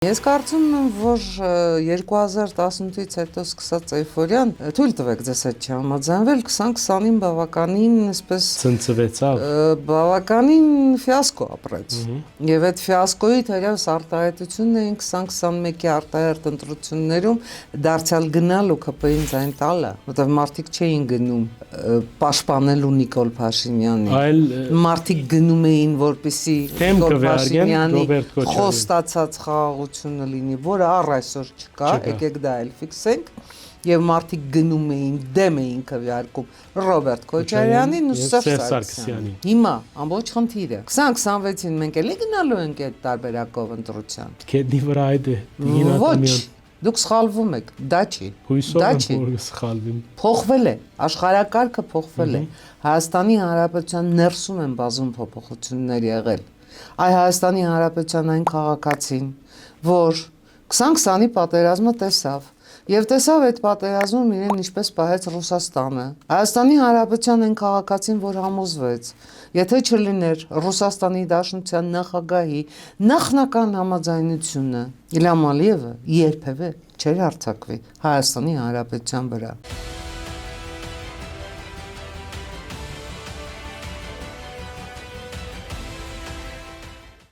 Ես կարծում եմ, որ 2018-ից հետո սկսած էյֆորիան թույլ տվեք ձեզ հետ չհամաձայնվել 2020-ին բավականին այսպես ցնցվեցավ, բավականին ֆիասկո ապրեց։ Եվ այդ ֆիասկոյի թերևս արտահայտությունն էին 2021-ի արտահերտ ընտրություններում դարձյալ գնալ ու ԿՊ-ին ձայն տալը, որտեղ մարդիկ չէին գնում պաշտպանելու Նիկոլ Փաշինյանին։ այլ Մարդիկ գնում էին, որպեսզի Նիկոլ Փաշինյանի խոստացած խաղաղությունը լինի, որը առ այսօր չկա, եկեք դա էլ ֆիքսենք, եւ մարդիկ գնում էին, դեմ էին քվեարկում Ռոբերտ Քոչարյանին ու Սերժ Սարգսյանին։ Հիմա ամբողջ խնդիրը 2026-ին մենք էլի գնալու ենք այդ տարբերակով ընտրության։ Քեդի վրա այդ Ոչ, դուք սխալվում եք, դա չի։ Հույսով եմ, որ սխալվեմ։ Փոխվել է, աշխարհակարգը փոխվել է։ Հայաստանի Հանրապետության ներսում են բազում փոփոխություններ եղել։ Այ Հայաստանի Հանրապետության այն քաղաքացին, որ 2020-ի պատերազմը տեսավ, եւ տեսավ այդ պատերազմում իրեն ինչպես պահեց Ռուսաստանը։ Հայաստանի Հանրապետության այն քաղաքացին, որ համոզվեց, եթե չլիներ Ռուսաստանի Դաշնության նախագահի նախնական համաձայնությունը, Իլհամ Ալիևը երբևէ չէր հարձակվի Հայաստանի Հանրապետության վրա։